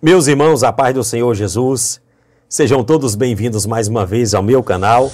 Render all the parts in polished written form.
Meus irmãos, a paz do Senhor Jesus, sejam todos bem-vindos mais uma vez ao meu canal.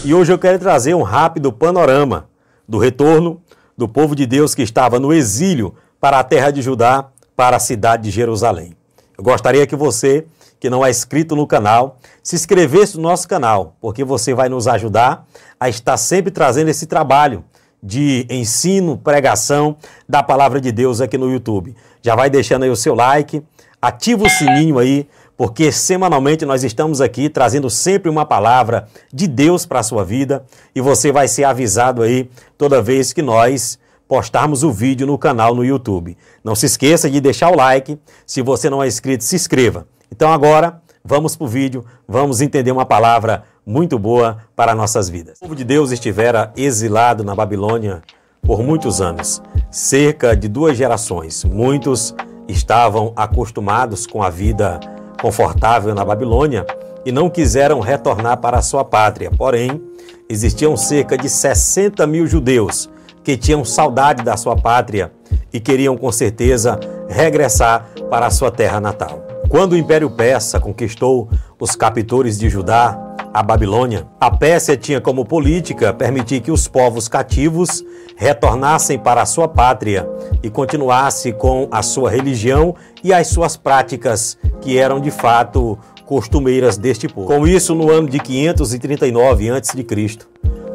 E hoje eu quero trazer um rápido panorama do retorno do povo de Deus que estava no exílio para a terra de Judá, para a cidade de Jerusalém. Eu gostaria que você, que não é inscrito no canal, se inscrevesse no nosso canal, porque você vai nos ajudar a estar sempre trazendo esse trabalho de ensino, pregação da palavra de Deus aqui no YouTube. Já vai deixando aí o seu like, ativa o sininho aí, porque semanalmente nós estamos aqui trazendo sempre uma palavra de Deus para a sua vida e você vai ser avisado aí toda vez que nós postarmos o vídeo no canal no YouTube. Não se esqueça de deixar o like, se você não é inscrito, se inscreva. Então agora, vamos para o vídeo, vamos entender uma palavra muito boa para nossas vidas. O povo de Deus estivera exilado na Babilônia por muitos anos, cerca de 2 gerações. Muitos estavam acostumados com a vida confortável na Babilônia e não quiseram retornar para a sua pátria. Porém, existiam cerca de 60 mil judeus que tinham saudade da sua pátria e queriam com certeza regressar para a sua terra natal. Quando o Império Persa conquistou os captores de Judá, a Babilônia, a Pérsia tinha como política permitir que os povos cativos retornassem para a sua pátria e continuassem com a sua religião e as suas práticas que eram de fato costumeiras deste povo. Com isso, no ano de 539 a.C.,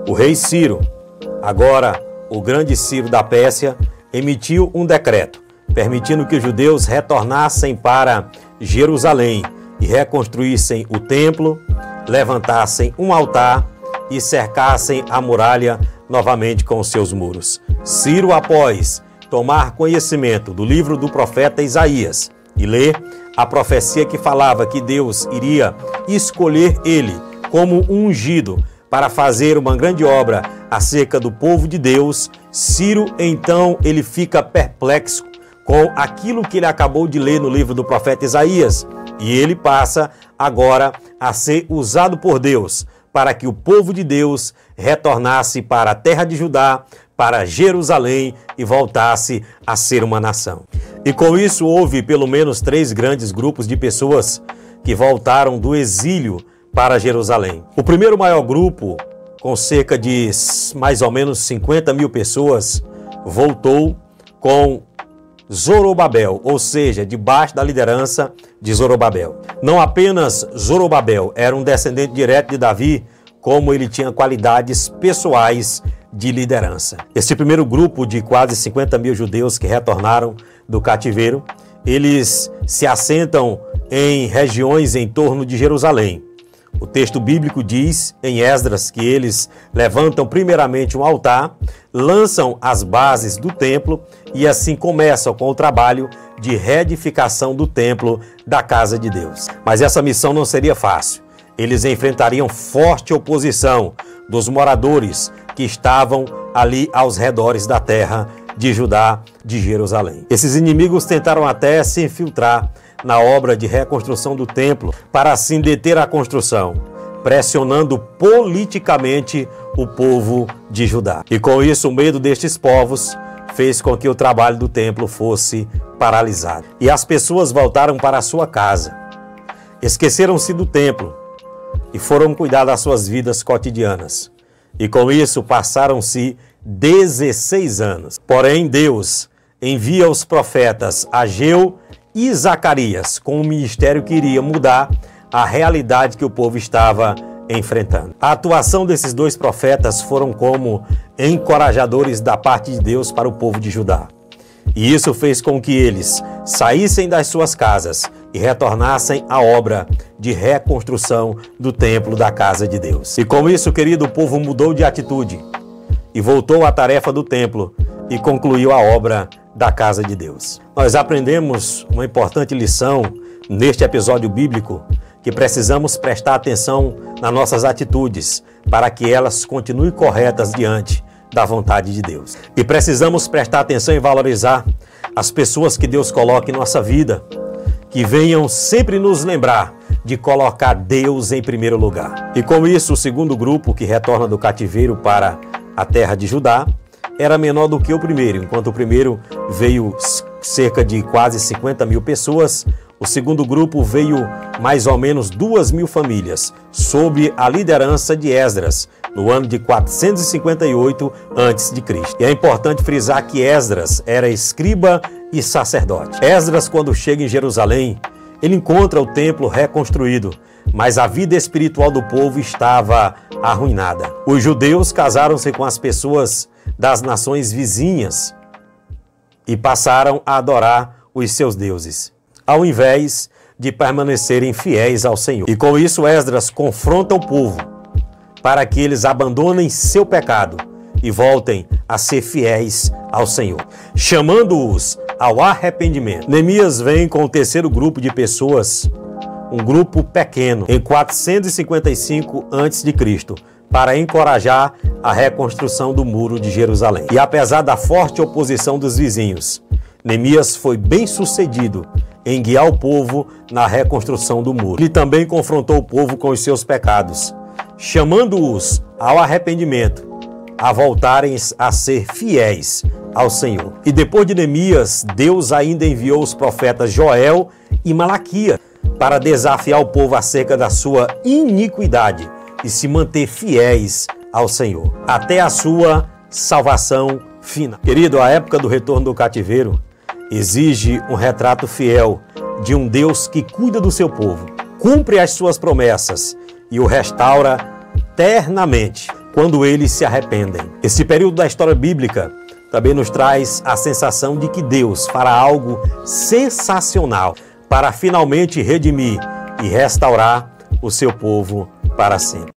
o rei Ciro, agora o grande Ciro da Pérsia, emitiu um decreto permitindo que os judeus retornassem para Jerusalém e reconstruíssem o templo, levantassem um altar e cercassem a muralha novamente com os seus muros. Ciro, após tomar conhecimento do livro do profeta Isaías e ler a profecia que falava que Deus iria escolher ele como um ungido para fazer uma grande obra acerca do povo de Deus, Ciro, então, ele fica perplexo com aquilo que ele acabou de ler no livro do profeta Isaías. E ele passa agora a ser usado por Deus para que o povo de Deus retornasse para a terra de Judá, para Jerusalém e voltasse a ser uma nação. E com isso houve pelo menos 3 grandes grupos de pessoas que voltaram do exílio para Jerusalém. O primeiro maior grupo, com cerca de mais ou menos 50 mil pessoas, voltou com Zorobabel, ou seja, debaixo da liderança de Zorobabel. Não apenas Zorobabel era um descendente direto de Davi, como ele tinha qualidades pessoais de liderança. Esse primeiro grupo de quase 50 mil judeus que retornaram do cativeiro, eles se assentam em regiões em torno de Jerusalém. O texto bíblico diz em Esdras que eles levantam primeiramente um altar, lançam as bases do templo e assim começam com o trabalho de reedificação do templo da casa de Deus. Mas essa missão não seria fácil. Eles enfrentariam forte oposição dos moradores que estavam ali aos redores da terra de Judá, de Jerusalém. Esses inimigos tentaram até se infiltrar na obra de reconstrução do templo para assim deter a construção, pressionando politicamente o povo de Judá. E com isso, o medo destes povos fez com que o trabalho do templo fosse paralisado. E as pessoas voltaram para a sua casa, esqueceram-se do templo e foram cuidar das suas vidas cotidianas. E com isso passaram-se 16 anos. Porém, Deus envia os profetas Ageu e Zacarias com um ministério que iria mudar a realidade que o povo estava enfrentando. A atuação desses 2 profetas foram como encorajadores da parte de Deus para o povo de Judá. E isso fez com que eles saíssem das suas casas e retornassem à obra de reconstrução do templo da casa de Deus. E com isso, querido, o povo mudou de atitude e voltou à tarefa do templo e concluiu a obra da casa de Deus. Nós aprendemos uma importante lição neste episódio bíblico, que precisamos prestar atenção nas nossas atitudes para que elas continuem corretas diante da vontade de Deus. E precisamos prestar atenção e valorizar as pessoas que Deus coloca em nossa vida, que venham sempre nos lembrar de colocar Deus em primeiro lugar. E com isso, o segundo grupo que retorna do cativeiro para a terra de Judá era menor do que o primeiro. Enquanto o primeiro veio cerca de quase 50 mil pessoas, O segundo grupo veio mais ou menos 2.000 famílias, sob a liderança de Esdras, no ano de 458 a.C. E é importante frisar que Esdras era escriba e sacerdote. Esdras, quando chega em Jerusalém, ele encontra o templo reconstruído, mas a vida espiritual do povo estava arruinada. Os judeus casaram-se com as pessoas das nações vizinhas e passaram a adorar os seus deuses, ao invés de permanecerem fiéis ao Senhor. E com isso Esdras confronta o povo para que eles abandonem seu pecado e voltem a ser fiéis ao Senhor, chamando-os ao arrependimento. Neemias vem com o terceiro grupo de pessoas, um grupo pequeno, em 455 a.C., para encorajar a reconstrução do muro de Jerusalém. E apesar da forte oposição dos vizinhos, Neemias foi bem sucedido em guiar o povo na reconstrução do muro. Ele também confrontou o povo com os seus pecados, chamando-os ao arrependimento, a voltarem a ser fiéis ao Senhor. E depois de Neemias, Deus ainda enviou os profetas Joel e Malaquias para desafiar o povo acerca da sua iniquidade e se manter fiéis ao Senhor, até a sua salvação final. Querido, a época do retorno do cativeiro exige um retrato fiel de um Deus que cuida do seu povo, cumpre as suas promessas e o restaura eternamente quando eles se arrependem. Esse período da história bíblica também nos traz a sensação de que Deus fará algo sensacional para finalmente redimir e restaurar o seu povo para sempre.